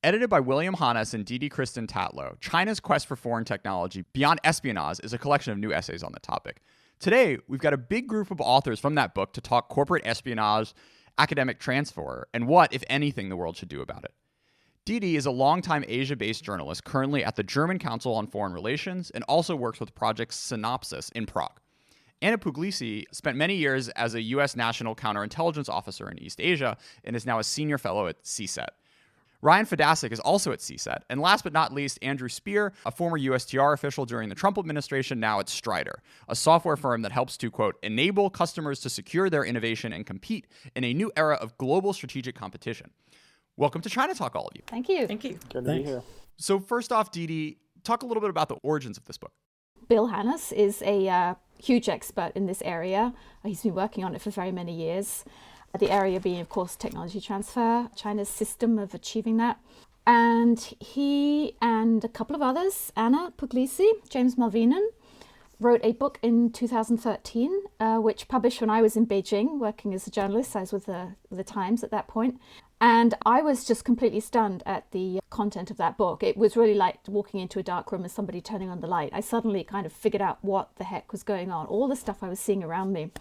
Edited by William Hannes and Didi Kristen Tatlow, China's Quest for Foreign Technology Beyond Espionage is a collection of new essays on the topic. Today, we've got a big group of authors from that book to talk corporate espionage, academic transfer, and what, if anything, the world should do about it. Didi is a longtime Asia-based journalist currently at the German Council on Foreign Relations and also works with Project Synopsis in Prague. Anna Puglisi spent many years as a U.S. National Counterintelligence Officer in East Asia and is now a senior fellow at CSET. Ryan Fedasic is also at CSET. And last but not least, Andrew Spear, a former USTR official during the Trump administration, now at Strider, a software firm that helps to, quote, enable customers to secure their innovation and compete in a new era of global strategic competition. Welcome to China Talk, all of you. Thank you. Thank you. Good to be here. So first off, Didi, talk a little bit about the origins of this book. Bill Hannes is a huge expert in this area. He's been working on it for very many years. The area being, of course, technology transfer, China's system of achieving that. And he and a couple of others, Anna Puglisi, James Malvinen, wrote a book in 2013, which published when I was in Beijing working as a journalist. I was with the Times at that point. And I was just completely stunned at the content of that book. It was really like walking into a dark room and somebody turning on the light. I suddenly kind of figured out what the heck was going on, all the stuff I was seeing around me.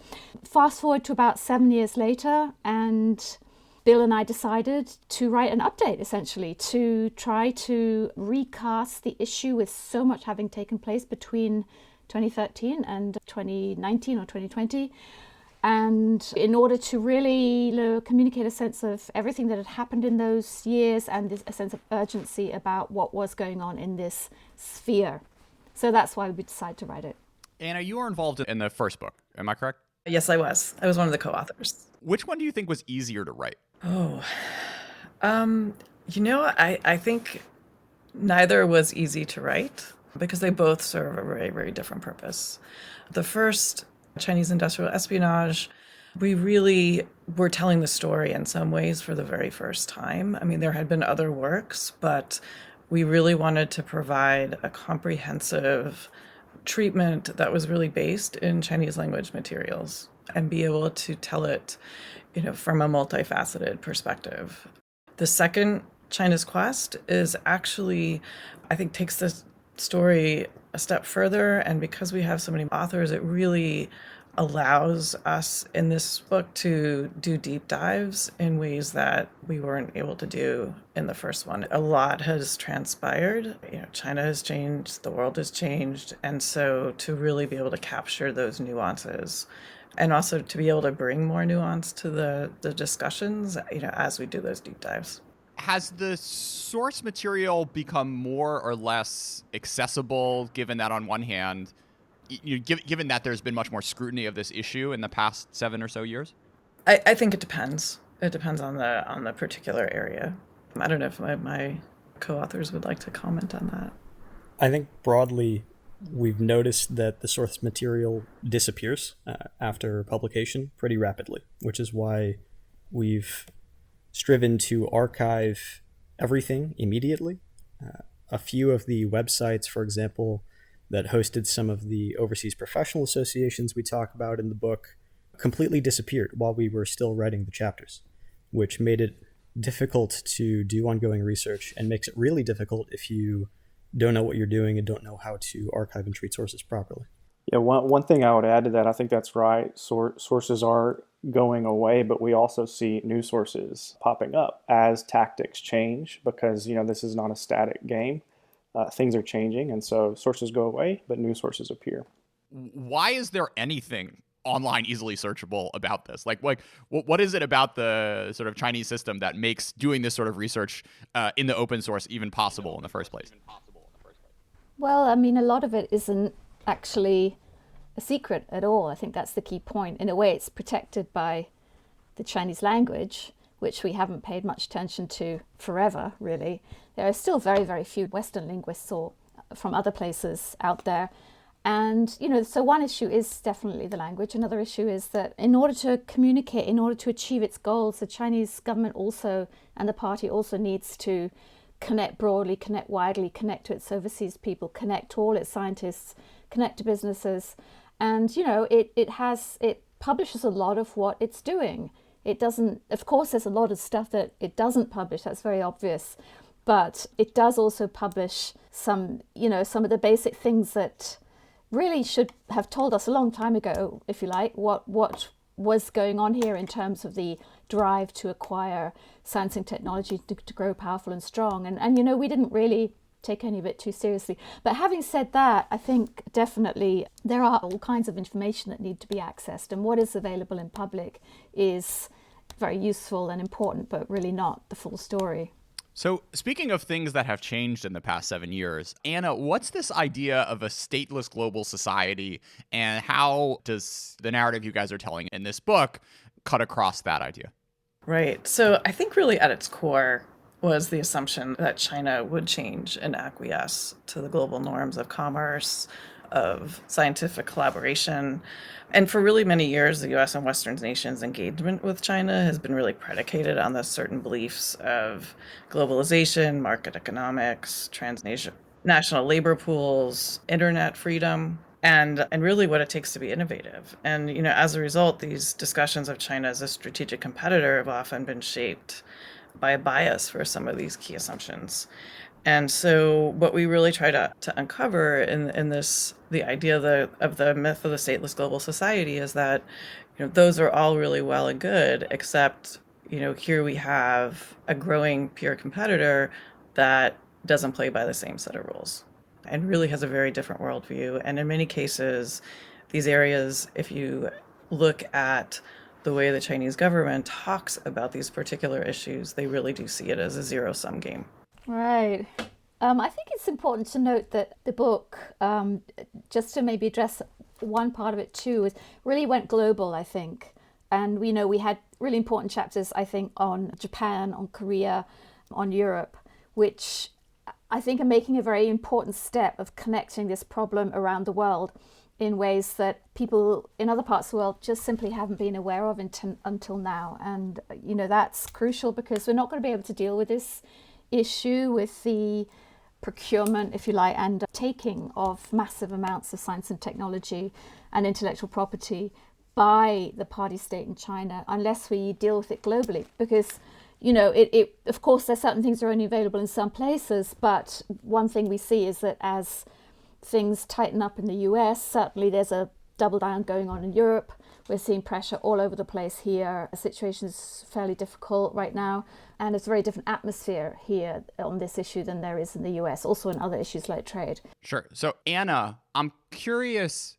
Fast forward to about 7 years later, and Bill and I decided to write an update, essentially, to try to recast the issue with so much having taken place between 2013 and 2019 or 2020. And in order to really communicate a sense of everything that had happened in those years and a sense of urgency about what was going on in this sphere. So that's why we decided to write it. Anna, you were involved in the first book. Am I correct? Yes, I was. I was one of the co-authors. Which one do you think was easier to write? I think neither was easy to write because they both serve a very, very different purpose. The first, Chinese industrial espionage, we really were telling the story in some ways for the very first time. I mean, there had been other works, but we really wanted to provide a comprehensive treatment that was really based in Chinese language materials and be able to tell it, from a multifaceted perspective. The second, China's Quest, is actually, I think, takes the story a step further, and because we have so many authors, it really allows us in this book to do deep dives in ways that we weren't able to do in the first one. A lot has transpired. China has changed, the world has changed, and so to really be able to capture those nuances and also to be able to bring more nuance to the discussions, as we do those deep dives. Has the source material become more or less accessible, given that on one hand, given that there's been much more scrutiny of this issue in the past 7 or so years? I think it depends. It depends on the particular area. I don't know if my co-authors would like to comment on that. I think broadly, we've noticed that the source material disappears after publication pretty rapidly, which is why we've striven to archive everything immediately. A few of the websites, for example, that hosted some of the overseas professional associations we talk about in the book completely disappeared while we were still writing the chapters, which made it difficult to do ongoing research and makes it really difficult if you don't know what you're doing and don't know how to archive and treat sources properly. Yeah, one thing I would add to that, I think that's right. Sources are going away, but we also see new sources popping up as tactics change because, this is not a static game. Things are changing, and so sources go away, but new sources appear. Why is there anything online easily searchable about this? Like what is it about the sort of Chinese system that makes doing this sort of research in the open source even possible in the first place? Well, I mean, a lot of it isn't actually a secret at all. I think that's the key point. In a way, it's protected by the Chinese language, which we haven't paid much attention to forever, really. There are still very, very few Western linguists or from other places out there. And, so one issue is definitely the language. Another issue is that in order to communicate, in order to achieve its goals, the Chinese government also, and the party also needs to connect broadly, connect widely, connect to its overseas people, connect to all its scientists, connect to businesses. And, it publishes a lot of what it's doing. It doesn't, of course, there's a lot of stuff that it doesn't publish. That's very obvious. but it does also publish some of the basic things that really should have told us a long time ago, if you like, what was going on here in terms of the drive to acquire science and technology to grow powerful and strong. And we didn't really take any of it too seriously. But having said that, I think definitely there are all kinds of information that need to be accessed, and what is available in public is very useful and important, but really not the full story. So speaking of things that have changed in the past 7 years, Anna, what's this idea of a stateless global society, and how does the narrative you guys are telling in this book cut across that idea? Right. So I think really at its core was the assumption that China would change and acquiesce to the global norms of commerce, of scientific collaboration. And for really many years, the US and Western nations' engagement with China has been really predicated on the certain beliefs of globalization, market economics, transnational labor pools, internet freedom, and really what it takes to be innovative. And, as a result, these discussions of China as a strategic competitor have often been shaped by a bias for some of these key assumptions. And so what we really try to uncover in this, the idea of the myth of the stateless global society, is that, those are all really well and good, except, here we have a growing peer competitor that doesn't play by the same set of rules and really has a very different worldview. And in many cases, these areas, if you look at the way the Chinese government talks about these particular issues, they really do see it as a zero-sum game. Right. I think it's important to note that the book, just to maybe address one part of it too, really went global, I think. And we had really important chapters, I think, on Japan, on Korea, on Europe, which I think are making a very important step of connecting this problem around the world in ways that people in other parts of the world just simply haven't been aware of until now. And, that's crucial, because we're not going to be able to deal with this issue with the procurement, if you like, and taking of massive amounts of science and technology and intellectual property by the party state in China unless we deal with it globally. Because, it of course, there's certain things that are only available in some places, but one thing we see is that as things tighten up in the US, certainly there's a double down going on in Europe. We're seeing pressure all over the place here. The situation is fairly difficult right now, and it's a very different atmosphere here on this issue than there is in the US, also in other issues like trade. Sure. So, Anna, I'm curious,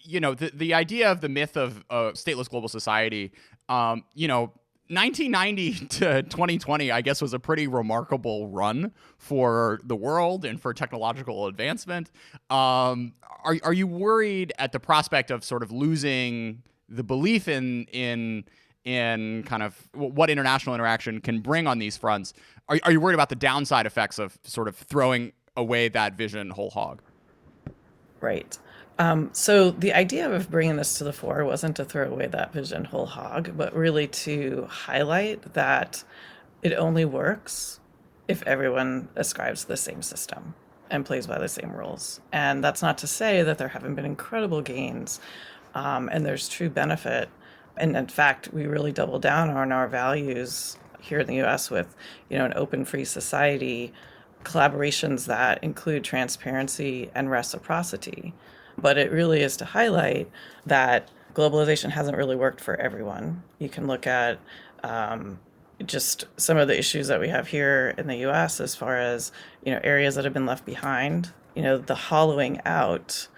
the idea of the myth of stateless global society, 1990 to 2020, I guess, was a pretty remarkable run for the world and for technological advancement. Are you worried at the prospect of sort of losing the belief in kind of what international interaction can bring on these fronts? Are you worried about the downside effects of sort of throwing away that vision whole hog? Right. So the idea of bringing this to the fore wasn't to throw away that vision whole hog, but really to highlight that it only works if everyone ascribes to the same system and plays by the same rules. And that's not to say that there haven't been incredible gains, and there's true benefit. And in fact, we really double down on our values here in the US with, an open, free society, collaborations that include transparency and reciprocity. But it really is to highlight that globalization hasn't really worked for everyone. You can look at just some of the issues that we have here in the US as far as, areas that have been left behind, the hollowing out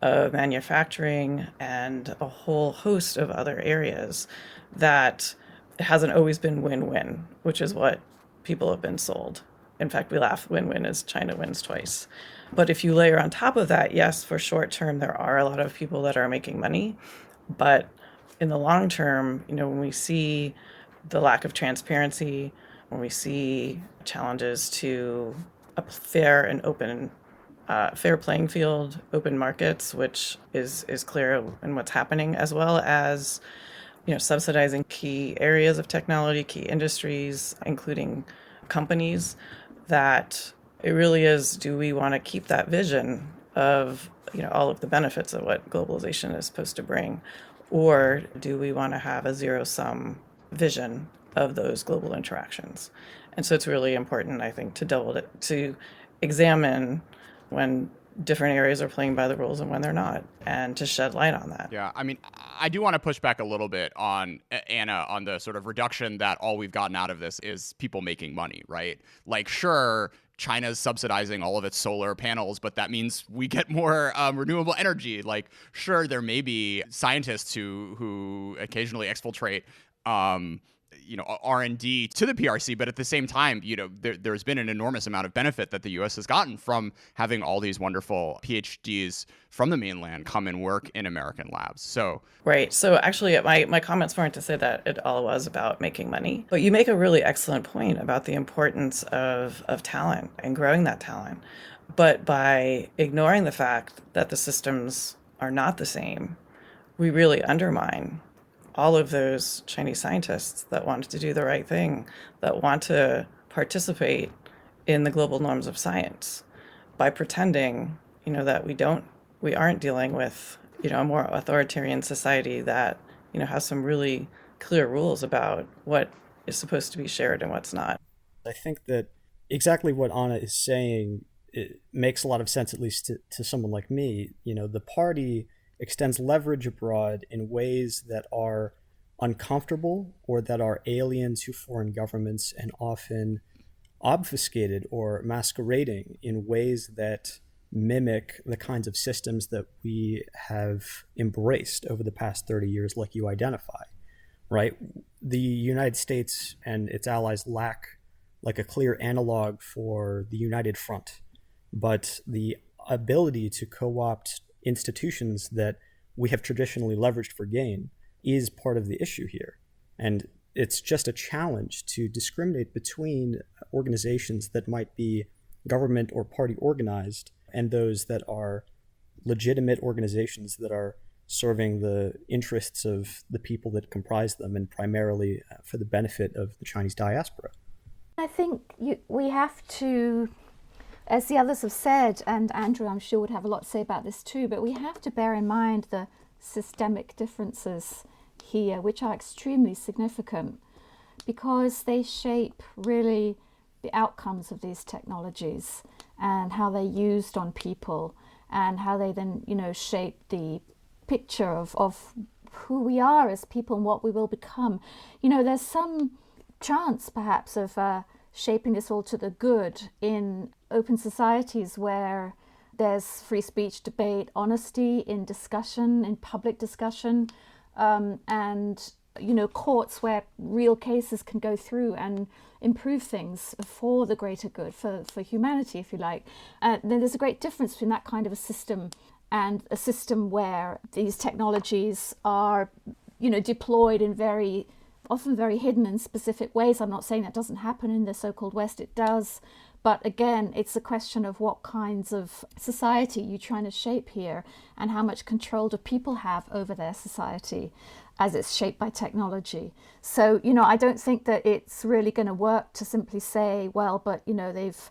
of manufacturing and a whole host of other areas that hasn't always been win-win, which is what people have been sold. In fact, we laugh, win-win is China wins twice. But if you layer on top of that, yes, for short term, there are a lot of people that are making money. But in the long term, when we see the lack of transparency, when we see challenges to a fair and open, fair playing field, open markets, which is clear in what's happening, as well as, subsidizing key areas of technology, key industries, including companies, that it really is, do we want to keep that vision of, all of the benefits of what globalization is supposed to bring? Or do we want to have a zero-sum vision of those global interactions? And so it's really important, I think, to examine when different areas are playing by the rules and when they're not, and to shed light on that. Yeah, I mean, I do want to push back a little bit on Anna on the sort of reduction that all we've gotten out of this is people making money, right? Like, sure, China's subsidizing all of its solar panels, but that means we get more renewable energy. Like, sure, there may be scientists who occasionally exfiltrate R&D to the PRC, but at the same time, there's been an enormous amount of benefit that the U.S. has gotten from having all these wonderful PhDs from the mainland come and work in American labs. So right. So actually, my comments weren't to say that it all was about making money, but you make a really excellent point about the importance of talent and growing that talent. But by ignoring the fact that the systems are not the same, we really undermine all of those Chinese scientists that want to do the right thing, that want to participate in the global norms of science, by pretending, that we aren't dealing with, a more authoritarian society that, has some really clear rules about what is supposed to be shared and what's not. I think that exactly what Anna is saying, it makes a lot of sense, at least to someone like me. The party extends leverage abroad in ways that are uncomfortable or that are alien to foreign governments, and often obfuscated or masquerading in ways that mimic the kinds of systems that we have embraced over the past 30 years, like you identify, right? The United States and its allies lack like a clear analog for the United Front, but the ability to co-opt institutions that we have traditionally leveraged for gain is part of the issue here. And it's just a challenge to discriminate between organizations that might be government or party organized and those that are legitimate organizations that are serving the interests of the people that comprise them, and primarily for the benefit of the Chinese diaspora. I think we have to, as the others have said, and Andrew I'm sure would have a lot to say about this too, but we have to bear in mind the systemic differences here, which are extremely significant because they shape really the outcomes of these technologies and how they're used on people, and how they then, shape the picture of who we are as people and what we will become. There's some chance perhaps of shaping this all to the good in open societies where there's free speech, debate, honesty in discussion, in public discussion, and courts where real cases can go through and improve things for the greater good, for humanity, if you like. Then there's a great difference between that kind of a system and a system where these technologies are, deployed in often very hidden and specific ways. I'm not saying that doesn't happen in the so-called West, it does. But again, it's a question of what kinds of society you're trying to shape here, and how much control do people have over their society as it's shaped by technology. So, I don't think that it's really going to work to simply say, well, but, they've,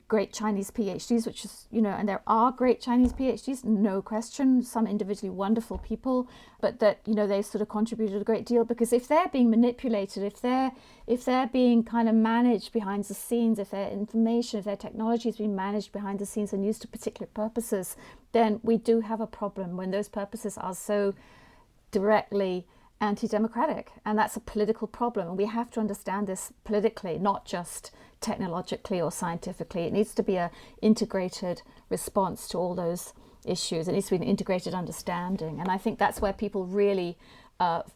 great Chinese PhDs, which is, and there are great Chinese PhDs, no question, some individually wonderful people, but that, they've sort of contributed a great deal, because if they're being manipulated, if they're being kind of managed behind the scenes, if their information, if their technology is being managed behind the scenes and used to particular purposes, then we do have a problem when those purposes are so directly anti-democratic, and that's a political problem, and we have to understand this politically, not just technologically or scientifically. It needs to be an integrated response to all those issues. It needs to be an integrated understanding, and I think that's where people really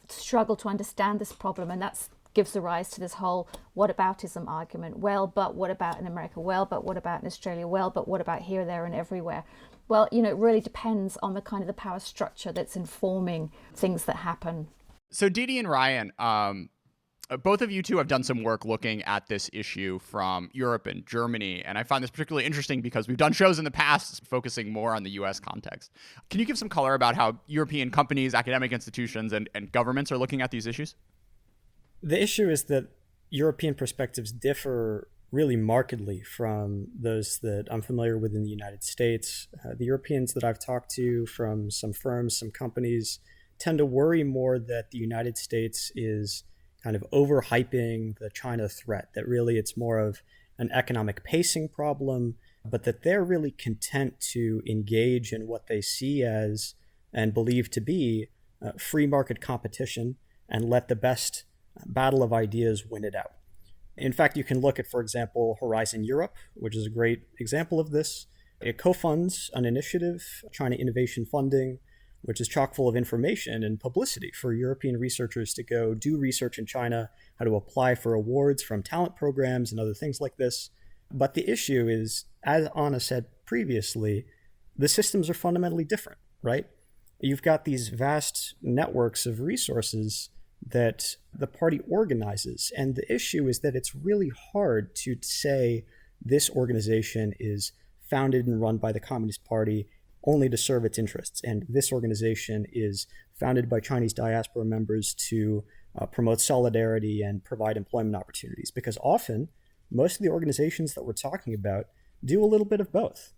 struggle to understand this problem, and that gives the rise to this whole whataboutism argument. Well, but what about in America? Well, but what about in Australia? Well, but what about here, there, and everywhere? Well, it really depends on the kind of the power structure that's informing things that happen. So Didi and Ryan, both of you two have done some work looking at this issue from Europe and Germany, and I find this particularly interesting because we've done shows in the past focusing more on the U.S. context. Can you give some color about how European companies, academic institutions, and governments are looking at these issues? The issue is that European perspectives differ really markedly from those that I'm familiar with in the United States. The Europeans that I've talked to from some firms, some companies, tend to worry more that the United States is kind of overhyping the China threat, that really it's more of an economic pacing problem, but that they're really content to engage in what they see as and believe to be free market competition and let the best battle of ideas win it out. In fact, you can look at, for example, Horizon Europe, which is a great example of this. It co-funds an initiative, China Innovation Funding, which is chock full of information and publicity for European researchers to go do research in China, how to apply for awards from talent programs and other things like this. But the issue is, as Anna said previously, the systems are fundamentally different, right? You've got these vast networks of resources that the party organizes. And the issue is that it's really hard to say this organization is founded and run by the Communist Party only to serve its interests. And this organization is founded by Chinese diaspora members to promote solidarity and provide employment opportunities. Because often, most of the organizations that we're talking about do a little bit of both.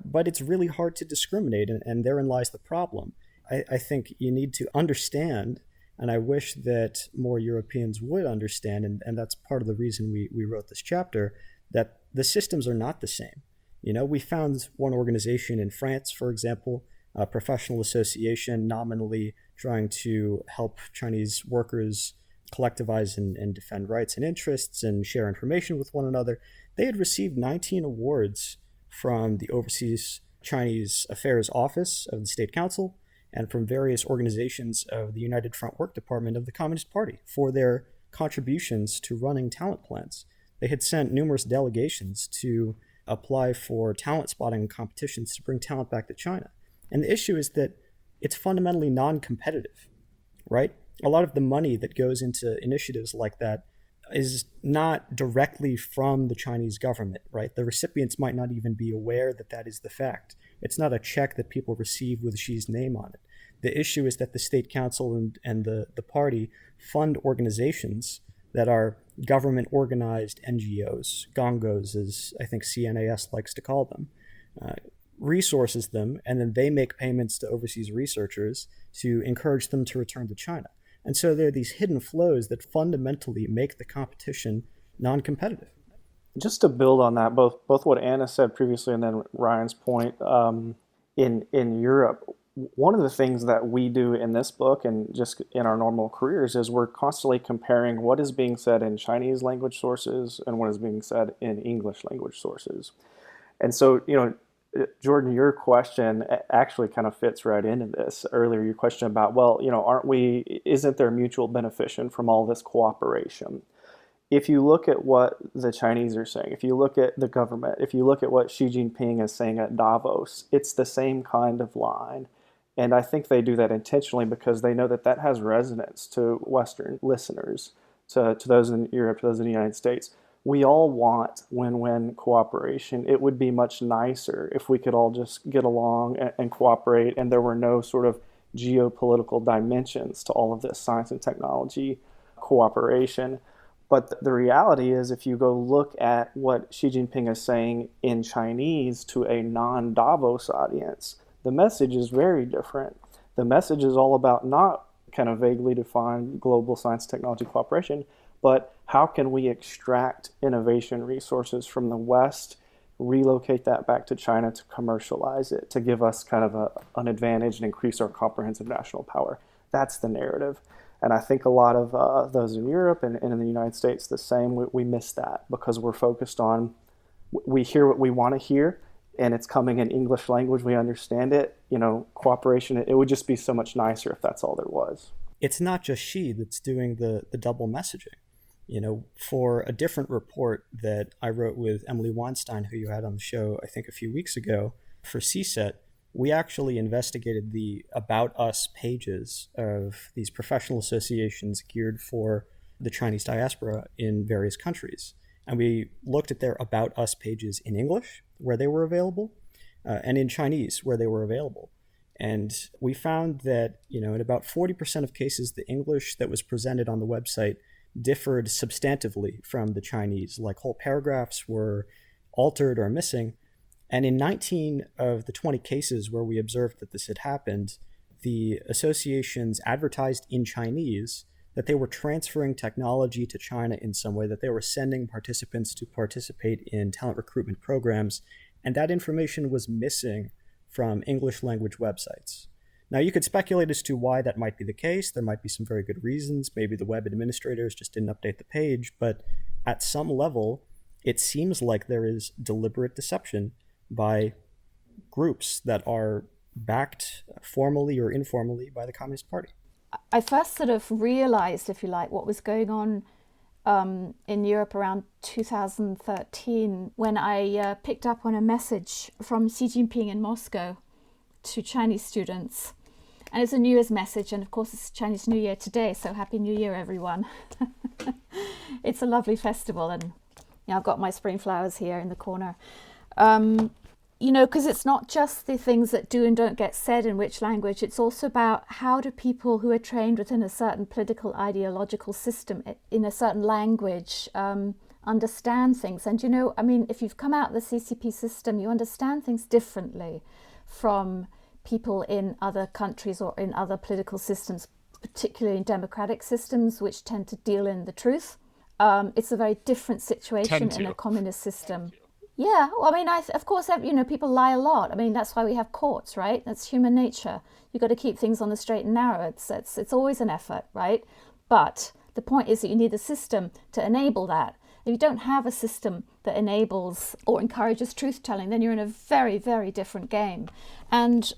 But it's really hard to discriminate, and therein lies the problem. I think you need to understand, and I wish that more Europeans would understand, and that's part of the reason we wrote this chapter, that the systems are not the same. You know, we found one organization in France, for example, a professional association nominally trying to help Chinese workers collectivize and defend rights and interests and share information with one another. They had received 19 awards from the Overseas Chinese Affairs Office of the State Council and from various organizations of the United Front Work Department of the Communist Party for their contributions to running talent plans. They had sent numerous delegations to apply for talent spotting competitions to bring talent back to China. And the issue is that it's fundamentally non-competitive, right? A lot of the money that goes into initiatives like that is not directly from the Chinese government, right? The recipients might not even be aware that that is the fact. It's not a check that people receive with Xi's name on it. The issue is that the State Council and the party fund organizations that are government-organized NGOs, gongos, as I think CNAS likes to call them, resources them, and then they make payments to overseas researchers to encourage them to return to China. And so there are these hidden flows that fundamentally make the competition non-competitive. Just to build on that, both what Anna said previously and then Ryan's point, in Europe, one of the things that we do in this book and just in our normal careers is we're constantly comparing what is being said in Chinese language sources and what is being said in English language sources. And so, you know, Jordan, your question actually kind of fits right into this. Earlier, your question about, well, you know, isn't there mutual beneficiation from all this cooperation? If you look at what the Chinese are saying, if you look at the government, if you look at what Xi Jinping is saying at Davos, it's the same kind of line. And I think they do that intentionally because they know that that has resonance to Western listeners, to those in Europe, to those in the United States. We all want win-win cooperation. It would be much nicer if we could all just get along and cooperate and there were no sort of geopolitical dimensions to all of this science and technology cooperation. But the reality is, if you go look at what Xi Jinping is saying in Chinese to a non-Davos audience, the message is very different. The message is all about not kind of vaguely defined global science technology cooperation, but how can we extract innovation resources from the West, relocate that back to China to commercialize it, to give us kind of an advantage and increase our comprehensive national power. That's the narrative. And I think a lot of those in Europe and in the United States, the same, we miss that because we're focused on, we hear what we want to hear, and it's coming in English language, we understand it, you know, cooperation, it would just be so much nicer if that's all there was. It's not just Xi that's doing the double messaging. You know, for a different report that I wrote with Emily Weinstein, who you had on the show, I think a few weeks ago, for CSET, we actually investigated the About Us pages of these professional associations geared for the Chinese diaspora in various countries. And we looked at their About Us pages in English, where they were available, and in Chinese, where they were available. And we found that, you know, in about 40% of cases, the English that was presented on the website differed substantively from the Chinese, like whole paragraphs were altered or missing. And in 19 of the 20 cases where we observed that this had happened, the associations advertised in Chinese that they were transferring technology to China in some way, that they were sending participants to participate in talent recruitment programs, and that information was missing from English language websites. Now, you could speculate as to why that might be the case. There might be some very good reasons. Maybe the web administrators just didn't update the page, but at some level, it seems like there is deliberate deception by groups that are backed formally or informally by the Communist Party. I first sort of realized, if you like, what was going on in Europe around 2013 when I picked up on a message from Xi Jinping in Moscow to Chinese students. And it's a New Year's message, and of course it's Chinese New Year today, so Happy New Year, everyone. It's a lovely festival, and I've got my spring flowers here in the corner. Because it's not just the things that do and don't get said in which language, it's also about how do people who are trained within a certain political ideological system in a certain language understand things. And if you've come out of the CCP system, you understand things differently from people in other countries or in other political systems, particularly in democratic systems, which tend to deal in the truth. It's a very different situation in a communist system. Yeah, well, of course, people lie a lot. That's why we have courts, right? That's human nature. You've got to keep things on the straight and narrow. It's always an effort, right? But the point is that you need a system to enable that. If you don't have a system that enables or encourages truth-telling, then you're in a very, very different game. And,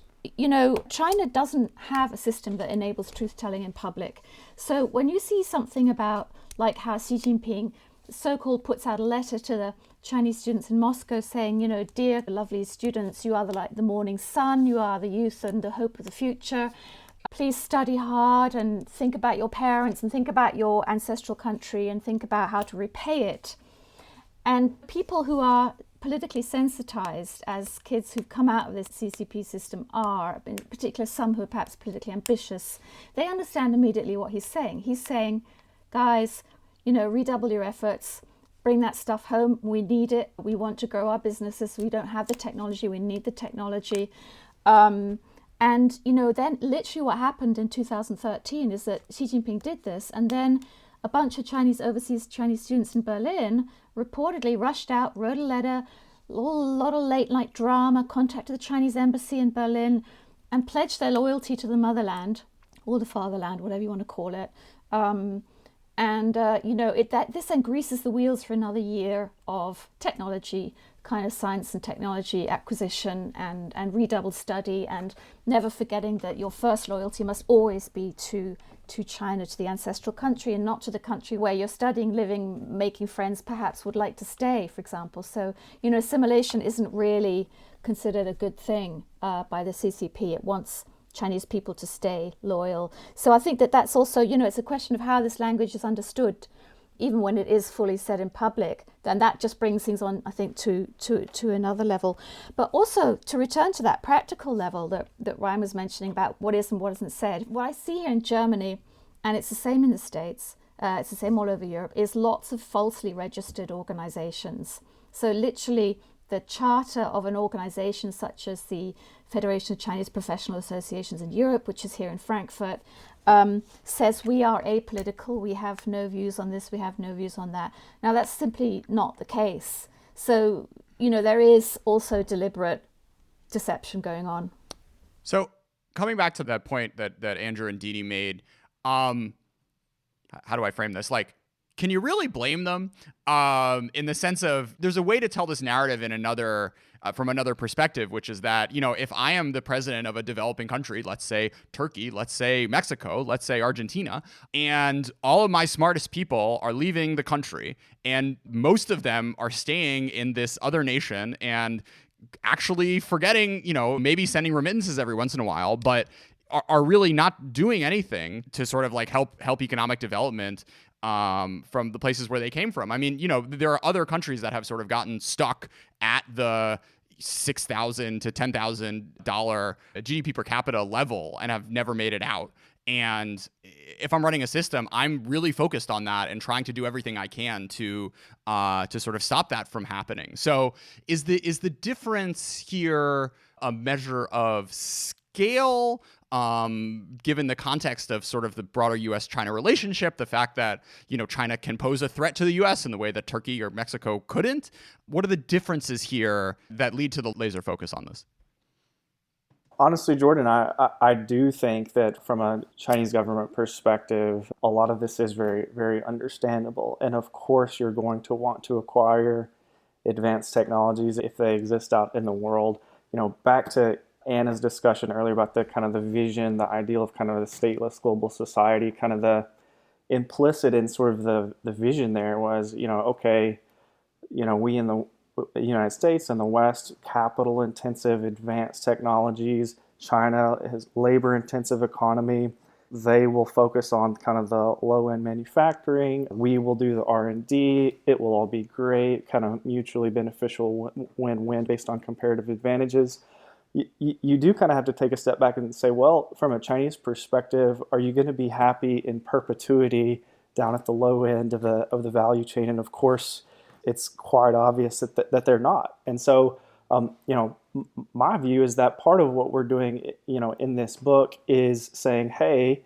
China doesn't have a system that enables truth-telling in public. So when you see something about, like, how Xi Jinping so-called puts out a letter to the Chinese students in Moscow saying, dear lovely students, you are the morning sun, you are the youth and the hope of the future. Please study hard and think about your parents and think about your ancestral country and think about how to repay it. And people who are politically sensitized, as kids who've come out of this CCP system are, in particular some who are perhaps politically ambitious, they understand immediately what he's saying. He's saying, guys, redouble your efforts, bring that stuff home. We need it. We want to grow our businesses. We don't have the technology. We need the technology. And, then literally what happened in 2013 is that Xi Jinping did this. And then a bunch of overseas Chinese students in Berlin reportedly rushed out, wrote a letter, a lot of late night drama, contacted the Chinese embassy in Berlin and pledged their loyalty to the motherland or the fatherland, whatever you want to call it. This then greases the wheels for another year of technology, kind of science and technology acquisition and redoubled study, and never forgetting that your first loyalty must always be to China, to the ancestral country, and not to the country where you're studying, living, making friends, perhaps would like to stay, for example. So, assimilation isn't really considered a good thing by the CCP. It wants Chinese people to stay loyal. So I think that's also, it's a question of how this language is understood, even when it is fully said in public. Then that just brings things on, I think, to another level. But also to return to that practical level that Ryan was mentioning about what is and what isn't said. What I see here in Germany, and it's the same in the States, it's the same all over Europe, is lots of falsely registered organizations. So literally the charter of an organization such as the Federation of Chinese Professional Associations in Europe, which is here in Frankfurt, says we are apolitical, we have no views on this, we have no views on that. Now that's simply not the case. So, there is also deliberate deception going on. So coming back to that point that Andrew and Didi made, how do I frame this? Can you really blame them in the sense of there's a way to tell this narrative in another from another perspective, which is that, if I am the president of a developing country, let's say Turkey, let's say Mexico, let's say Argentina, and all of my smartest people are leaving the country and most of them are staying in this other nation and actually forgetting, maybe sending remittances every once in a while, but are really not doing anything to sort of help economic development from the places where they came from. There are other countries that have sort of gotten stuck at the $6,000 to $10,000 GDP per capita level and have never made it out. And if I'm running a system, I'm really focused on that and trying to do everything I can to sort of stop that from happening. So is the difference here a measure of scale, given the context of sort of the broader U.S.-China relationship, the fact that, China can pose a threat to the U.S. in the way that Turkey or Mexico couldn't? What are the differences here that lead to the laser focus on this? Honestly, Jordan, I do think that from a Chinese government perspective, a lot of this is very, very understandable. And of course, you're going to want to acquire advanced technologies if they exist out in the world. Back to Anna's discussion earlier about the kind of the vision, the ideal of kind of the stateless global society, kind of the implicit in sort of the vision there was, okay, we in the United States and the West, capital intensive advanced technologies. China has labor intensive economy. They will focus on kind of the low end manufacturing. We will do the R&D. It will all be great, kind of mutually beneficial win-win based on comparative advantages. You do kind of have to take a step back and say, well, from a Chinese perspective, are you going to be happy in perpetuity down at the low end of the value chain? And of course, it's quite obvious that they're not. And so, my view is that part of what we're doing, in this book is saying, hey,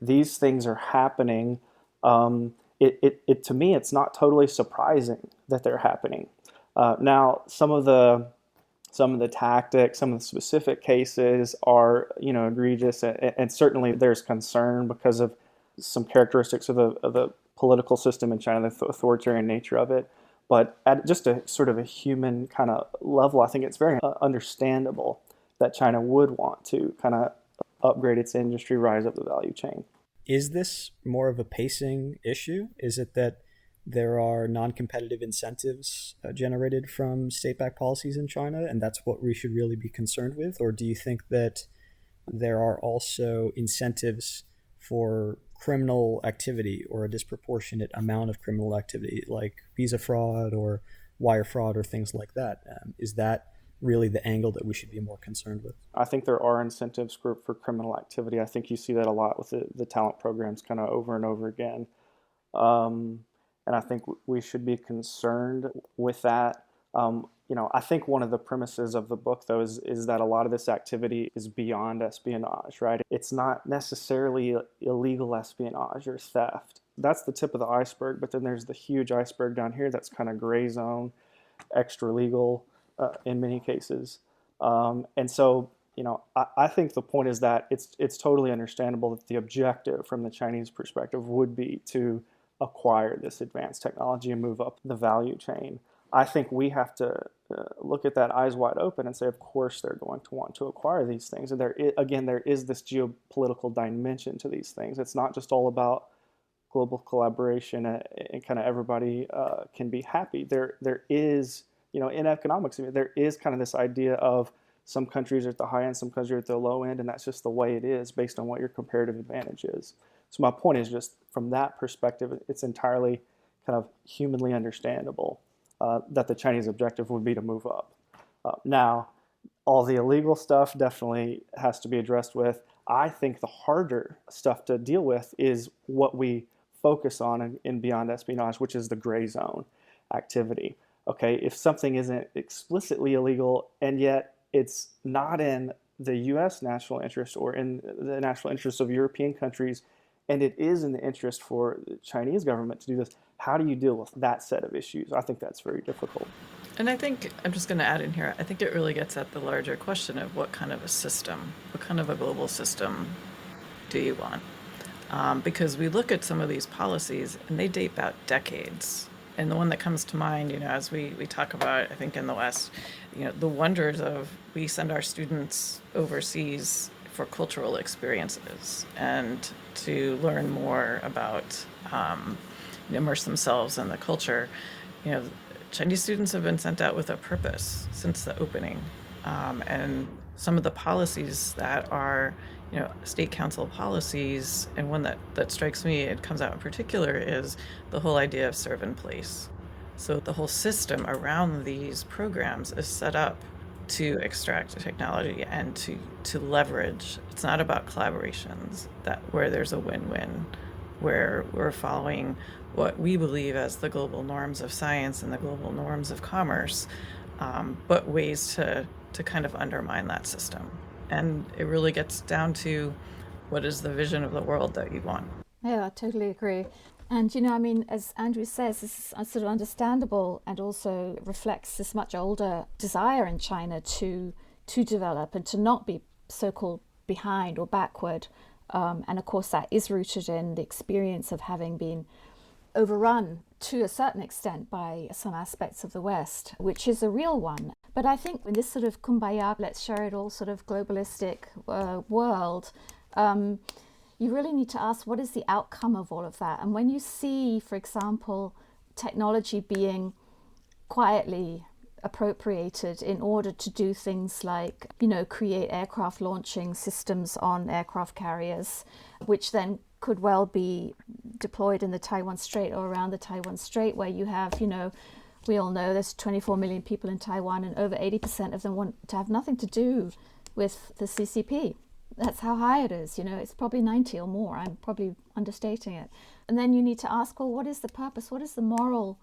these things are happening. To me, it's not totally surprising that they're happening. Now, some of the tactics, some of the specific cases are, egregious, and certainly there's concern because of some characteristics of the political system in China, the authoritarian nature of it. But at just a sort of a human kind of level, I think it's very understandable that China would want to kind of upgrade its industry, rise up the value chain. Is this more of a pacing issue? Is it that there are non-competitive incentives generated from state-backed policies in China, and that's what we should really be concerned with? Or do you think that there are also incentives for criminal activity or a disproportionate amount of criminal activity, like visa fraud or wire fraud or things like that? Is that really the angle that we should be more concerned with? I think there are incentives for criminal activity. I think you see that a lot with the talent programs kind of over and over again. And I think we should be concerned with that. I think one of the premises of the book, though, is that a lot of this activity is beyond espionage, right? It's not necessarily illegal espionage or theft. That's the tip of the iceberg, but then there's the huge iceberg down here that's kind of gray zone, extra legal in many cases. And so, I think the point is that it's totally understandable that the objective from the Chinese perspective would be to acquire this advanced technology and move up the value chain. I think we have to look at that eyes wide open and say, of course, they're going to want to acquire these things. And there is this geopolitical dimension to these things. It's not just all about global collaboration and kind of everybody can be happy. There is, in economics, there is kind of this idea of some countries are at the high end, some countries are at the low end, and that's just the way it is based on what your comparative advantage is. So my point is just from that perspective, it's entirely kind of humanly understandable that the Chinese objective would be to move up. Now, all the illegal stuff definitely has to be addressed with. I think the harder stuff to deal with is what we focus on in beyond espionage, which is the gray zone activity. Okay, if something isn't explicitly illegal and yet it's not in the U.S. national interest or in the national interest of European countries, and it is in the interest for the Chinese government to do this, how do you deal with that set of issues? I think that's very difficult. And I think, I'm just going to add in here, I think it really gets at the larger question of what kind of a system, what kind of a global system do you want? Because we look at some of these policies and they date back decades. And the one that comes to mind, as we talk about, I think in the West, the wonders of we send our students overseas for cultural experiences and to learn more about, immerse themselves in the culture. Chinese students have been sent out with a purpose since the opening. And some of the policies that are, state council policies, and one that strikes me, it comes out in particular, is the whole idea of serve in place. So the whole system around these programs is set up to extract the technology and to leverage. It's not about collaborations where there's a win-win, where we're following what we believe as the global norms of science and the global norms of commerce, but ways to kind of undermine that system. And it really gets down to what is the vision of the world that you want. Yeah, I totally agree. And, I mean, as Andrew says, this is sort of understandable and also reflects this much older desire in China to develop and to not be so-called behind or backward. And of course, that is rooted in the experience of having been overrun to a certain extent by some aspects of the West, which is a real one. But I think in this sort of kumbaya, let's share it all sort of globalistic world, you really need to ask, what is the outcome of all of that? And when you see, for example, technology being quietly appropriated in order to do things like, create aircraft launching systems on aircraft carriers, which then could well be deployed in the Taiwan Strait or around the Taiwan Strait, where you have, we all know there's 24 million people in Taiwan and over 80% of them want to have nothing to do with the CCP. That's how high it is, it's probably 90 or more. I'm probably understating it. And then you need to ask, well, what is the purpose? What is the moral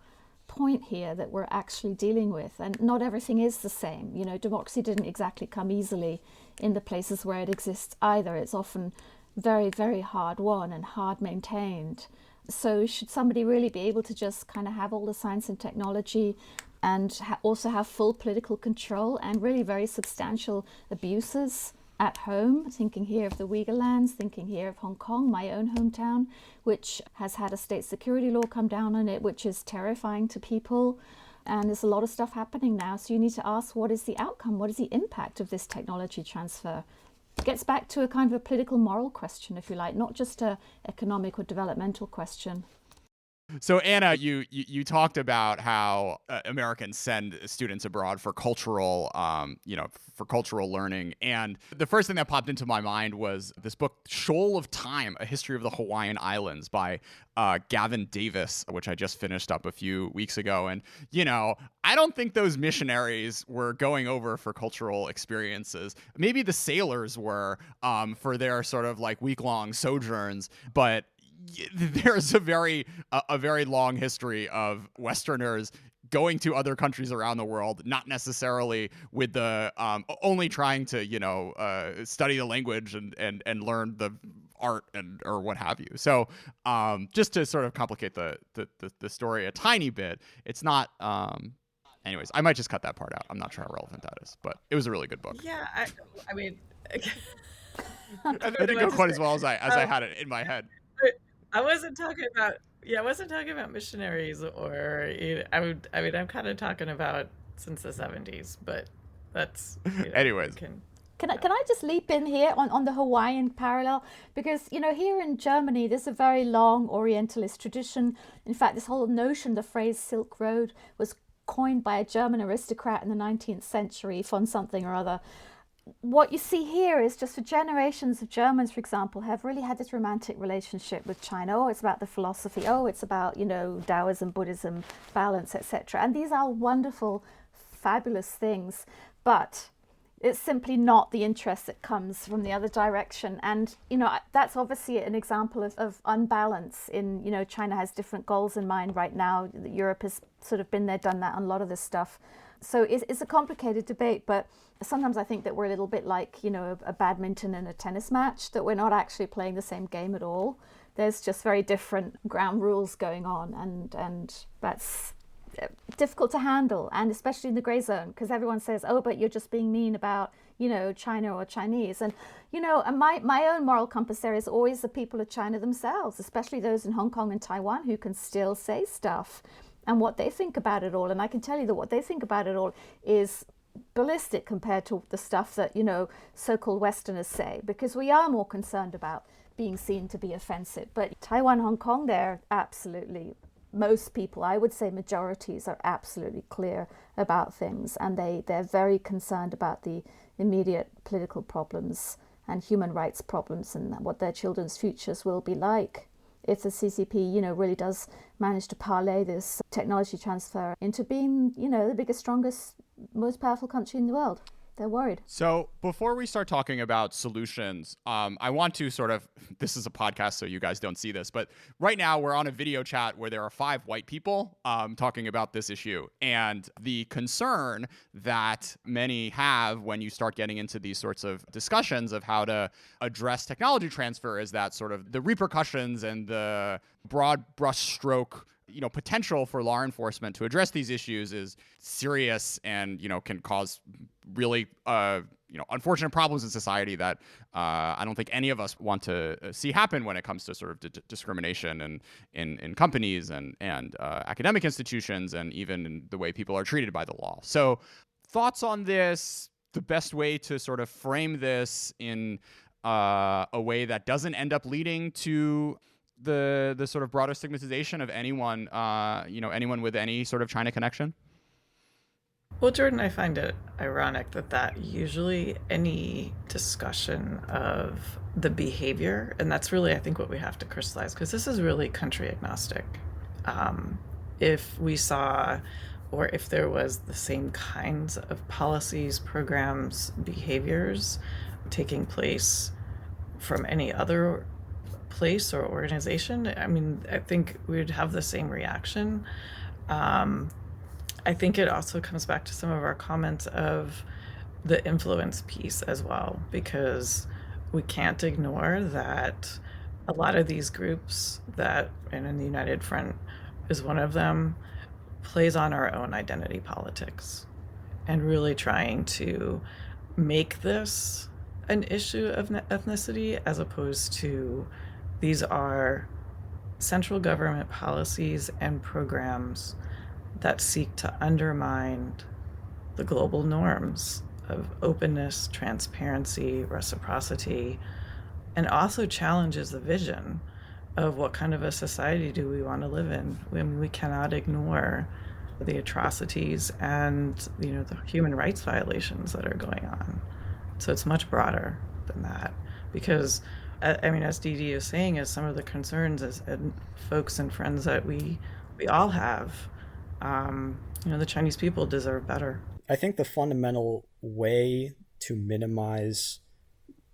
point here that we're actually dealing with? And not everything is the same. Democracy didn't exactly come easily in the places where it exists either. It's often very, very hard won and hard maintained. So should somebody really be able to just kind of have all the science and technology and also have full political control and really very substantial abuses at home? Thinking here of the Uyghur lands, thinking here of Hong Kong, my own hometown, which has had a state security law come down on it, which is terrifying to people. And there's a lot of stuff happening now. So you need to ask, what is the outcome? What is the impact of this technology transfer? It gets back to a kind of a political moral question, if you like, not just a economic or developmental question. So Anna, you talked about how Americans send students abroad for cultural, for cultural learning, and the first thing that popped into my mind was this book, Shoal of Time: A History of the Hawaiian Islands by Gavin Davis, which I just finished up a few weeks ago. And I don't think those missionaries were going over for cultural experiences. Maybe the sailors were for their sort of like week-long sojourns, but there's a very long history of Westerners going to other countries around the world, not necessarily with the only trying to study the language and learn the art or what have you. So just to sort of complicate the story a tiny bit, it's not. Anyways, I might just cut that part out. I'm not sure how relevant that is, but it was a really good book. Yeah, I mean, I didn't go quite as well as I had it in my head. I wasn't talking about missionaries or I'm kind of talking about since the 70s, but that's anyways. Can I just leap in here on the Hawaiian parallel? Because, here in Germany, there's a very long Orientalist tradition. In fact, this whole notion, the phrase Silk Road, was coined by a German aristocrat in the 19th century, von something or other. What you see here is just for generations of Germans, for example, have really had this romantic relationship with China. Oh, it's about the philosophy. Oh, it's about, Taoism, Buddhism, balance, etc. And these are wonderful, fabulous things. But it's simply not the interest that comes from the other direction. And, that's obviously an example of unbalance in, China has different goals in mind right now. Europe has sort of been there, done that on a lot of this stuff. So it's a complicated debate, but sometimes I think that we're a little bit like, a badminton and a tennis match, that we're not actually playing the same game at all. There's just very different ground rules going on, and that's difficult to handle, and especially in the grey zone, because everyone says, oh, but you're just being mean about, China or Chinese. And, and my own moral compass there is always the people of China themselves, especially those in Hong Kong and Taiwan who can still say stuff and what they think about it all. And I can tell you that what they think about it all is ballistic compared to the stuff that, so-called Westerners say, because we are more concerned about being seen to be offensive. But Taiwan, Hong Kong, they're absolutely, most people, I would say majorities, are absolutely clear about things, and they're very concerned about the immediate political problems and human rights problems and what their children's futures will be like if the CCP, really does manage to parlay this technology transfer into being, the biggest, strongest, most powerful country in the world. they're worried. So before we start talking about solutions, I want to sort of, this is a podcast, so you guys don't see this, but right now we're on a video chat where there are 5 white people talking about this issue. And the concern that many have when you start getting into these sorts of discussions of how to address technology transfer is that sort of the repercussions and the broad brushstroke potential for law enforcement to address these issues is serious and, can cause really, unfortunate problems in society that I don't think any of us want to see happen when it comes to sort of discrimination and in companies and academic institutions and even in the way people are treated by the law. So thoughts on this, the best way to sort of frame this in a way that doesn't end up leading to the sort of broader stigmatization of anyone, anyone with any sort of China connection? Well, Jordan, I find it ironic that usually any discussion of the behavior, and that's really, I think, what we have to crystallize, because this is really country agnostic. If we saw, or if there was the same kinds of policies, programs, behaviors taking place from any other place or organization, I mean, I think we'd have the same reaction. I think it also comes back to some of our comments of the influence piece as well, because we can't ignore that a lot of these groups and the United Front is one of them, plays on our own identity politics and really trying to make this an issue of ethnicity as opposed to these are central government policies and programs that seek to undermine the global norms of openness, transparency, reciprocity, and also challenges the vision of what kind of a society do we want to live in when we cannot ignore the atrocities and the human rights violations that are going on. So it's much broader than that, because I mean, as Dee Dee is saying, is some of the concerns and folks and friends that we all have, the Chinese people deserve better. I think the fundamental way to minimize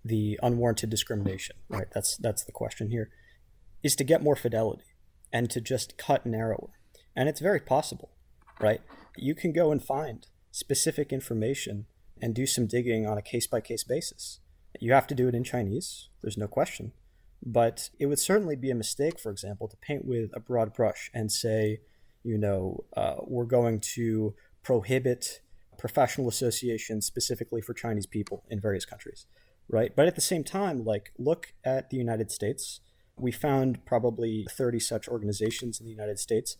the unwarranted discrimination, right? That's the question here, is to get more fidelity and to just cut narrower. And it's very possible, right? You can go and find specific information and do some digging on a case-by-case basis. You have to do it in Chinese, there's no question. But it would certainly be a mistake, for example, to paint with a broad brush and say, we're going to prohibit professional associations specifically for Chinese people in various countries, right? But at the same time, look at the United States. We found probably 30 such organizations in the United States.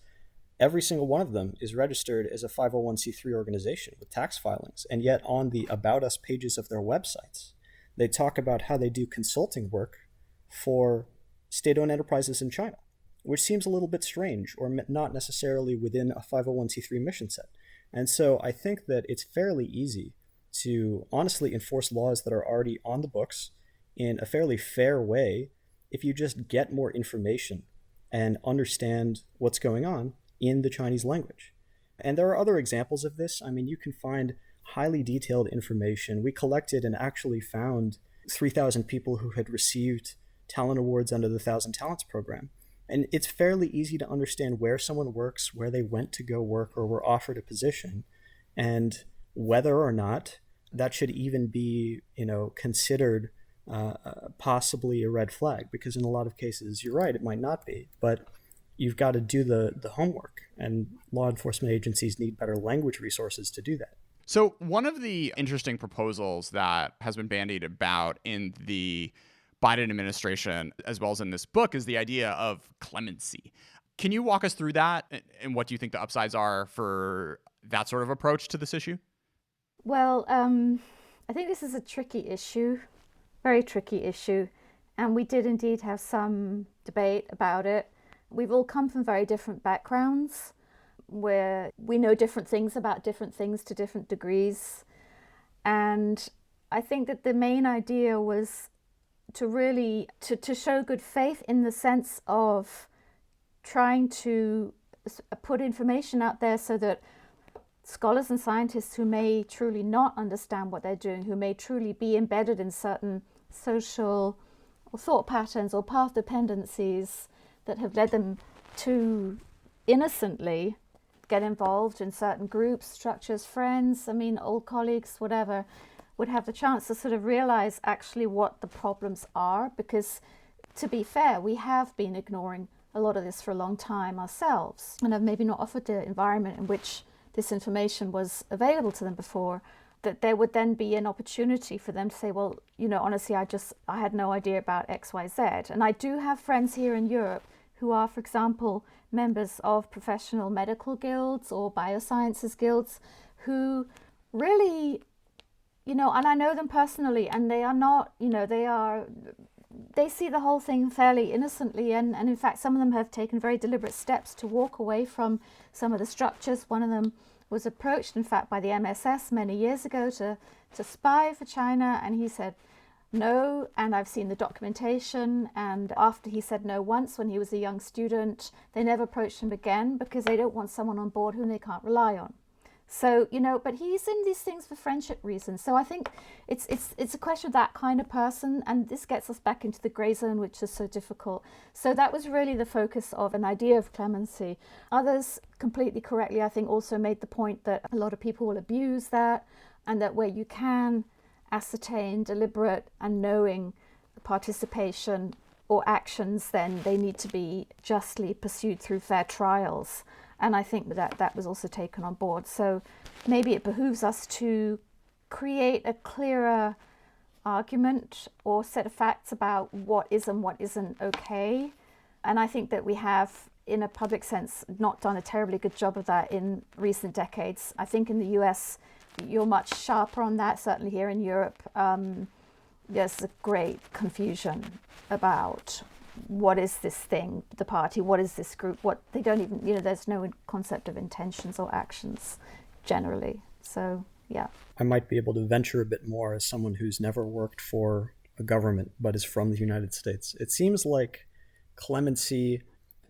Every single one of them is registered as a 501c3 organization with tax filings. And yet on the About Us pages of their websites, they talk about how they do consulting work for state-owned enterprises in China, which seems a little bit strange or not necessarily within a 501c3 mission set. And so I think that it's fairly easy to honestly enforce laws that are already on the books in a fairly fair way if you just get more information and understand what's going on in the Chinese language. And there are other examples of this. I mean, you can find highly detailed information. We collected and actually found 3,000 people who had received talent awards under the 1,000 Talents program. And it's fairly easy to understand where someone works, where they went to go work or were offered a position, and whether or not that should even be, considered possibly a red flag. Because in a lot of cases, you're right, it might not be, but you've got to do the homework, and law enforcement agencies need better language resources to do that. So one of the interesting proposals that has been bandied about in the Biden administration, as well as in this book, is the idea of clemency. Can you walk us through that and what do you think the upsides are for that sort of approach to this issue? Well, I think this is a tricky issue, very tricky issue. And we did indeed have some debate about it. We've all come from very different backgrounds, where we know different things about different things to different degrees. And I think that the main idea was to really to show good faith in the sense of trying to put information out there so that scholars and scientists who may truly not understand what they're doing, who may truly be embedded in certain social or thought patterns or path dependencies that have led them to innocently get involved in certain groups, structures, friends, old colleagues, whatever, would have the chance to sort of realize actually what the problems are. Because to be fair, we have been ignoring a lot of this for a long time ourselves, and have maybe not offered the environment in which this information was available to them before, that there would then be an opportunity for them to say, well, honestly, I had no idea about XYZ. And I do have friends here in Europe who are, for example, members of professional medical guilds or biosciences guilds who really, and I know them personally, and they are not, they see the whole thing fairly innocently, and in fact some of them have taken very deliberate steps to walk away from some of the structures. One of them was approached, in fact, by the MSS many years ago to spy for China, and he said no, and I've seen the documentation, and after he said no once when he was a young student, they never approached him again because they don't want someone on board whom they can't rely on. So, but he's in these things for friendship reasons. So I think it's a question of that kind of person, and this gets us back into the grey zone, which is so difficult. So that was really the focus of an idea of clemency. Others, completely correctly, I think, also made the point that a lot of people will abuse that, and that where you can ascertain deliberate and knowing participation or actions, then they need to be justly pursued through fair trials. And I think that was also taken on board. So maybe it behooves us to create a clearer argument or set of facts about what is and what isn't okay. And I think that we have, in a public sense, not done a terribly good job of that in recent decades. I think in the US, you're much sharper on that. Certainly here in Europe, there's a great confusion about what is this thing, the party, what is this group, what they don't even, there's no concept of intentions or actions generally. So, yeah. I might be able to venture a bit more as someone who's never worked for a government but is from the United States. It seems like clemency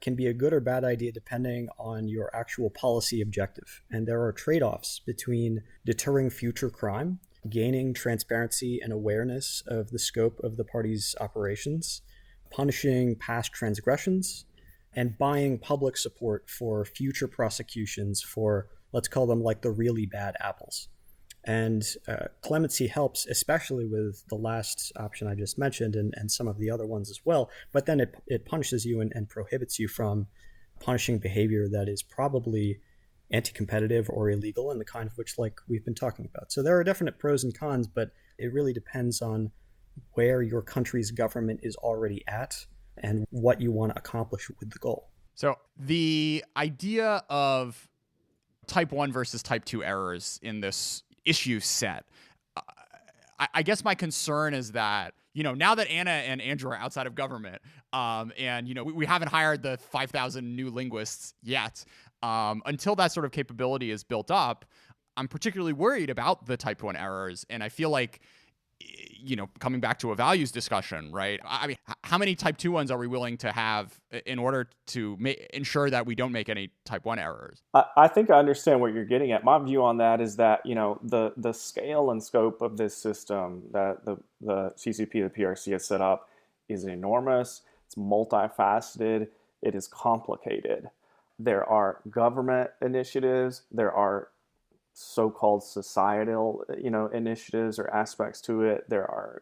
can be a good or bad idea depending on your actual policy objective. And there are trade-offs between deterring future crime, gaining transparency and awareness of the scope of the party's operations, punishing past transgressions, and buying public support for future prosecutions for, let's call them like the really bad apples. And clemency helps, especially with the last option I just mentioned and some of the other ones as well. But then it punishes you and prohibits you from punishing behavior that is probably anti-competitive or illegal, and the kind of which like we've been talking about. So there are definite pros and cons, but it really depends on where your country's government is already at and what you want to accomplish with the goal. So the idea of type 1 versus type 2 errors in this issue set, I guess my concern is that, now that Anna and Andrew are outside of government, and, we haven't hired the 5,000 new linguists yet, until that sort of capability is built up, I'm particularly worried about the type 1 errors. And I feel like, coming back to a values discussion, right? I mean, how many type 2 ones are we willing to have in order to ensure that we don't make any type 1 errors? I think I understand what you're getting at. My view on that is that, the scale and scope of this system that the CCP, the PRC has set up is enormous. It's multifaceted. It is complicated. There are government initiatives. There are so-called societal, initiatives or aspects to it. There are,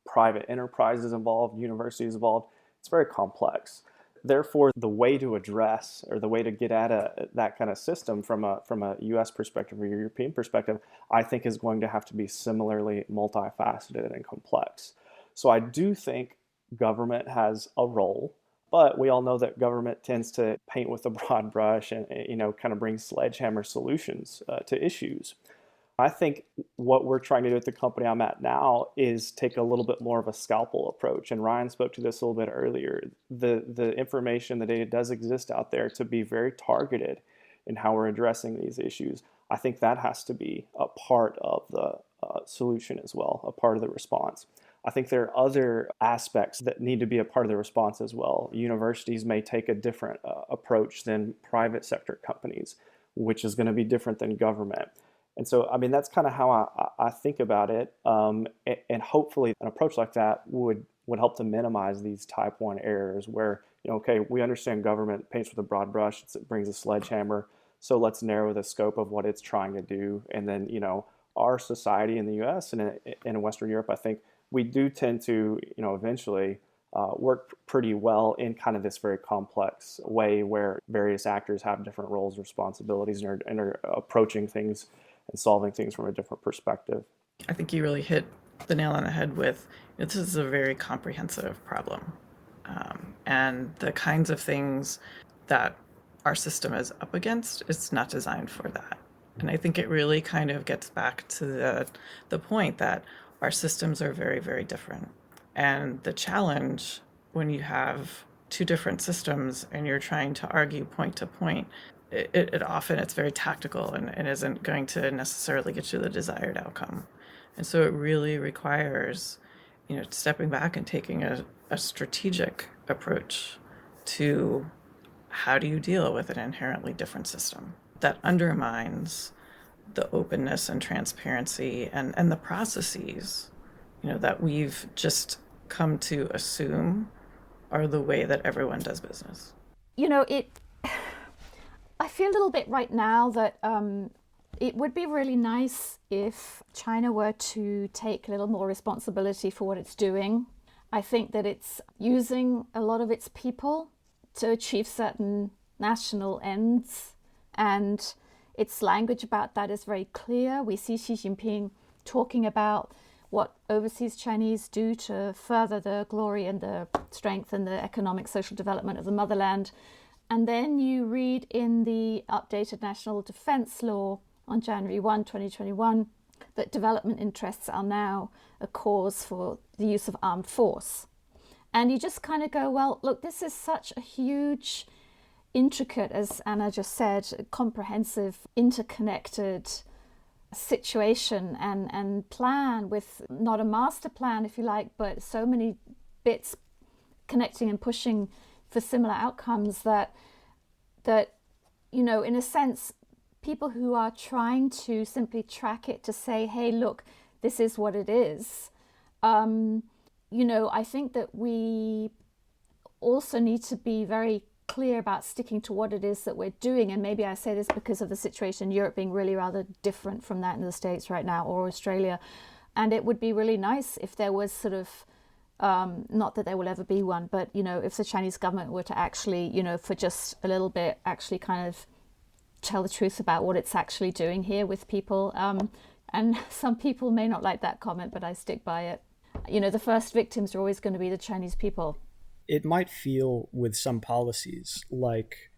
private enterprises involved, universities involved. It's very complex. Therefore, the way to address or the way to get at that kind of system from a U.S. perspective or European perspective, I think is going to have to be similarly multifaceted and complex. So I do think government has a role. But we all know that government tends to paint with a broad brush and, kind of bring sledgehammer solutions to issues. I think what we're trying to do at the company I'm at now is take a little bit more of a scalpel approach. And Ryan spoke to this a little bit earlier. The information, the data does exist out there to be very targeted in how we're addressing these issues. I think that has to be a part of the solution as well, a part of the response. I think there are other aspects that need to be a part of the response as well. Universities may take a different approach than private sector companies. which is going to be different than government. And so, I mean, that's kind of how I think about it. And hopefully an approach like that would help to minimize these type 1 errors where, okay, we understand government paints with a broad brush, it brings a sledgehammer. So let's narrow the scope of what it's trying to do. And then, our society in the US and in Western Europe, I think we do tend to, eventually work pretty well in kind of this very complex way where various actors have different roles, responsibilities, and are approaching things and solving things from a different perspective. I think you really hit the nail on the head with this is a very comprehensive problem. And the kinds of things that our system is up against, it's not designed for that. And I think it really kind of gets back to the point that our systems are very, very different. And the challenge when you have two different systems and you're trying to argue point to point, it often it's very tactical and isn't going to necessarily get you the desired outcome. And so it really requires, stepping back and taking a strategic approach to how do you deal with an inherently different system that undermines the openness and transparency and the processes, that we've just come to assume are the way that everyone does business. I feel a little bit right now that it would be really nice if China were to take a little more responsibility for what it's doing. I think that it's using a lot of its people to achieve certain national ends, and its language about that is very clear. We see Xi Jinping talking about what overseas Chinese do to further the glory and the strength and the economic social development of the motherland. And then you read in the updated National Defense Law on January 1, 2021, that development interests are now a cause for the use of armed force. And you just kind of go, well, look, this is such a huge, intricate, as Anna just said, comprehensive, interconnected situation and plan with not a master plan, if you like, but so many bits connecting and pushing for similar outcomes that in a sense, people who are trying to simply track it to say, hey, look, this is what it is. I think that we also need to be very clear about sticking to what it is that we're doing. And maybe I say this because of the situation in Europe being really rather different from that in the States right now, or Australia. And it would be really nice if there was sort of, not that there will ever be one, but, if the Chinese government were to actually, for just a little bit, actually kind of tell the truth about what it's actually doing here with people. And some people may not like that comment, but I stick by it. The first victims are always going to be the Chinese people. It might feel with some policies like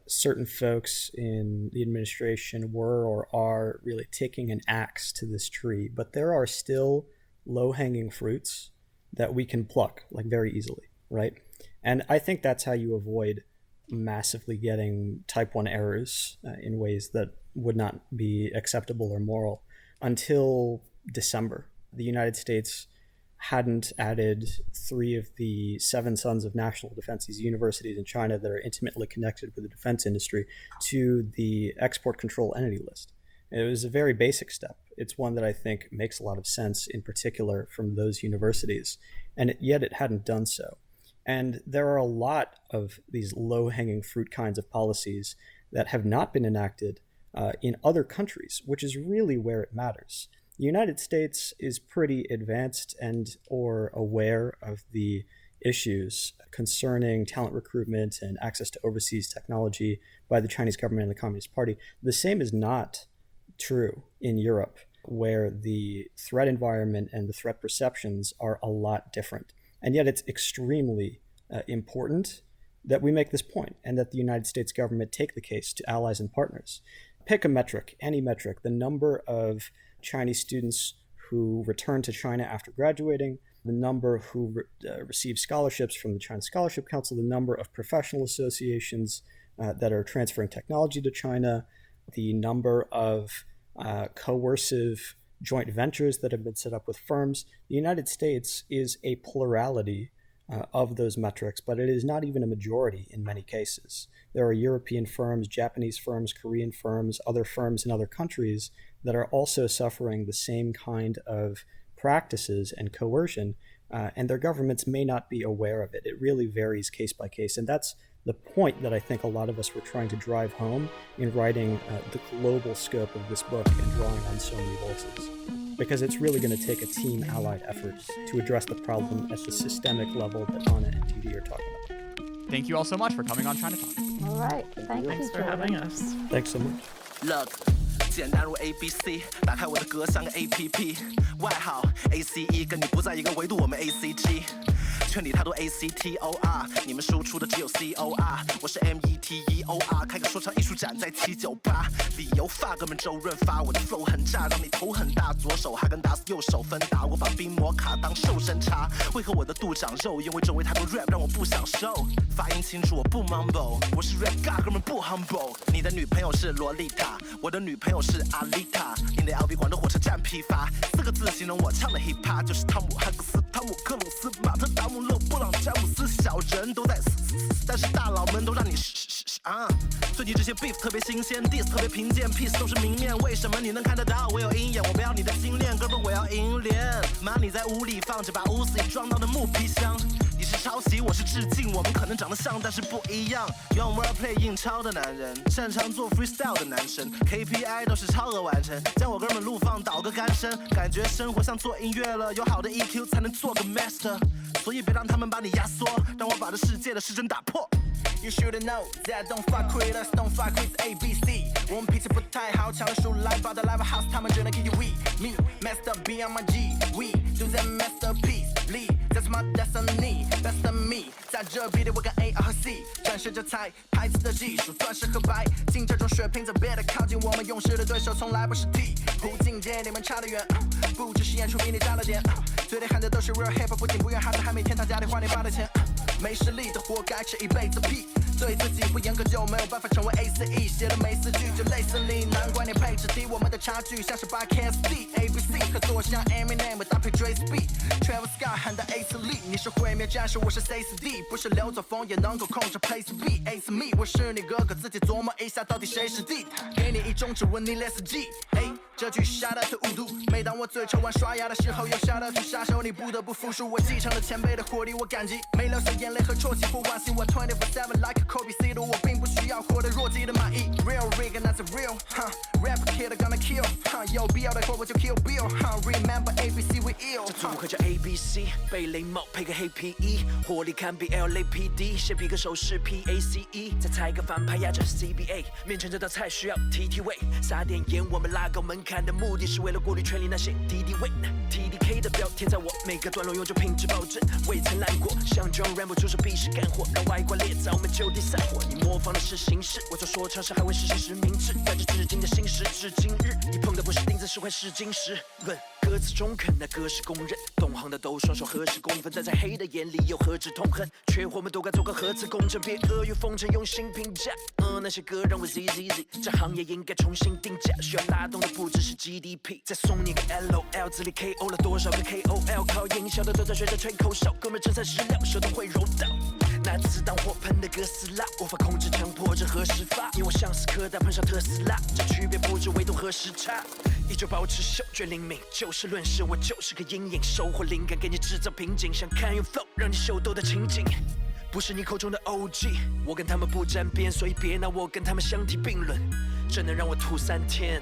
certain folks in the administration were or are really taking an axe to this tree, but there are still low-hanging fruits that we can pluck very easily, right? And I think that's how you avoid massively getting type 1 errors in ways that would not be acceptable or moral. Until December, the United States hadn't added 3 of the 7 sons of national defense, these universities in China that are intimately connected with the defense industry, to the export control entity list. It was a very basic step. It's one that I think makes a lot of sense, in particular from those universities, and yet it hadn't done so. And there are a lot of these low-hanging fruit kinds of policies that have not been enacted in other countries, which is really where it matters. The United States is pretty advanced and or aware of the issues concerning talent recruitment and access to overseas technology by the Chinese government and the Communist Party. The same is not true in Europe, where the threat environment and the threat perceptions are a lot different. And yet it's extremely important that we make this point and that the United States government take the case to allies and partners. Pick a metric, any metric, the number of Chinese students who return to China after graduating, the number who receive scholarships from the China Scholarship Council, the number of professional associations that are transferring technology to China, the number of coercive joint ventures that have been set up with firms. The United States is a plurality of those metrics, but it is not even a majority in many cases. There are European firms, Japanese firms, Korean firms, other firms in other countries that are also suffering the same kind of practices and coercion, and their governments may not be aware of it. It really varies case by case, and that's the point that I think a lot of us were trying to drive home in writing the global scope of this book and drawing on so many voices. Because it's really going to take a team allied effort to address the problem at the systemic level that Anna and Didi are talking about. Thank you all so much for coming on China Talk. All right. Thanks for having us. Thanks so much. Look. 简单如 ABC， 打开我的歌像个 APP， 外号 ACE， 跟你不在一个维度，我们 ACG。圈里太多 ACTOR， 你们输出的只有 COR， 我是 METEOR， 开个说唱艺术展在798，理由发哥们周润发，我的 flow 很炸，让你头很大，左手哈根达斯，右手芬达，我把冰摩卡当瘦身茶，为何我的肚长肉？因为周围太多 rap 让我不享受，发音清楚我不 mumble， 我是 rap god 哥们不 humble， 你的女朋友是洛丽塔，我的女朋友是阿丽塔，你的 LV 广州火车站批发，4个字形容我唱的 hip hop， 就是汤姆汉克斯、汤姆克鲁斯、马特达姆勒、布朗詹姆斯，小人都在死，但是大佬们都让你啊！最近这些 beef 特别新鲜 ，diss 特别贫贱 ，peace 都是明面，为什么你能看得到？我有鹰眼，我不要你的精炼，哥们我要银链。妈，你在屋里放着把屋子里装到的木皮箱。你是抄袭，我是致敬，我们可能长得像，但是不一样。用 wordplay 印钞的男人，擅长做 freestyle 的男生 ，KPI 都是超额完成，将我哥们路放倒个干身，感觉生活像做音乐了，有好的 EQ 才能做个 master， 所以别让他们把你压缩，让我把这世界的时针打破。You should know that don't fuck with us, don't fuck with ABC。我们脾气不太好，抢了书来把的 live house， 他们只能给你 me messed up beyond my G，we do that masterpiece。That's my destiny, best of me， 在这比的我跟 A R 和 C， 展示着彩牌子的技术，钻石和白金这种水平，则别的靠近我们勇士的对手从来不是 T， 不境界你们差得远，不只是演出比你差了点，嘴里喊的都是 real hip hop， 不仅不愿哈子，还每天他家里花你爸的钱，没实力的活该吃一辈子屁，对自己不严格就没有办法成为 ACE， 写的每4句就类似你，难怪你配置低，我们的差距像是8 KSD ABC， 合作像 Eminem 搭配 Dre Speed，Travis Scott 喊的 Ace Lee， 你是毁灭战士，我是 CSD， 不是刘作峰也能够控制 Place B Ace Me， 我是你哥哥，自己琢磨一下到底谁是 D， 给你一种指纹你 Let's G， 这句 shout out to 5度，每当我嘴臭完刷牙的时候，又 shout out to 杀手，你不得不服输我继承了前辈的活力，我感激，没流下眼泪和啜泣或惋惜，我 24/7 like a Kobe C 的我并不需要获得弱鸡的满意 ，Real Rig 那是 real，Rap kid gonna kill， 有必要的话我就 kill Bill，Remember ABC we ill， 这组合叫 ABC， 贝雷帽配个黑皮衣，火力堪比 LAPD， 先皮个手势 PACE， 再猜个反派压着 CBA， 面前这道菜需要 TT 味，撒点盐我们拉高门槛的目的是为了过滤圈里那些敌敌畏，TDK 的标贴在我每个段落用就品质保证，未曾烂过，像 John Rambo 出手必是干货，让外挂猎在我们就地散伙，你模仿的是形式，我做说唱是还未实现实名制，带着至今的心事，至今日你碰的不是钉子是块试金石，问歌词中肯那歌是公认，懂行的都双手合十公分，在黑的眼里又何止痛恨，缺货们都该做个核磁共振，别阿谀奉承用心评价，那些歌让我 ZZZ， 这行业应该重新定价，需要拉动的不只是 GDP， 再送你个 LOL， 字里 KO 了多少个 KOL， 靠营销的都在学着吹口哨，哥们真材实料，手都会柔道，拿子弹火喷的哥斯拉，无法控制强迫着何时发，你我像是柯达碰上特斯拉，这区别不止唯独和时差，依旧保持嗅觉灵敏，就事论事，我就是个阴影，收获灵感给你制造瓶颈，想看用 flow 让你秀逗的情景，不是你口中的 OG， 我跟他们不沾边，所以别拿我跟他们相提并论，这能让我吐3天。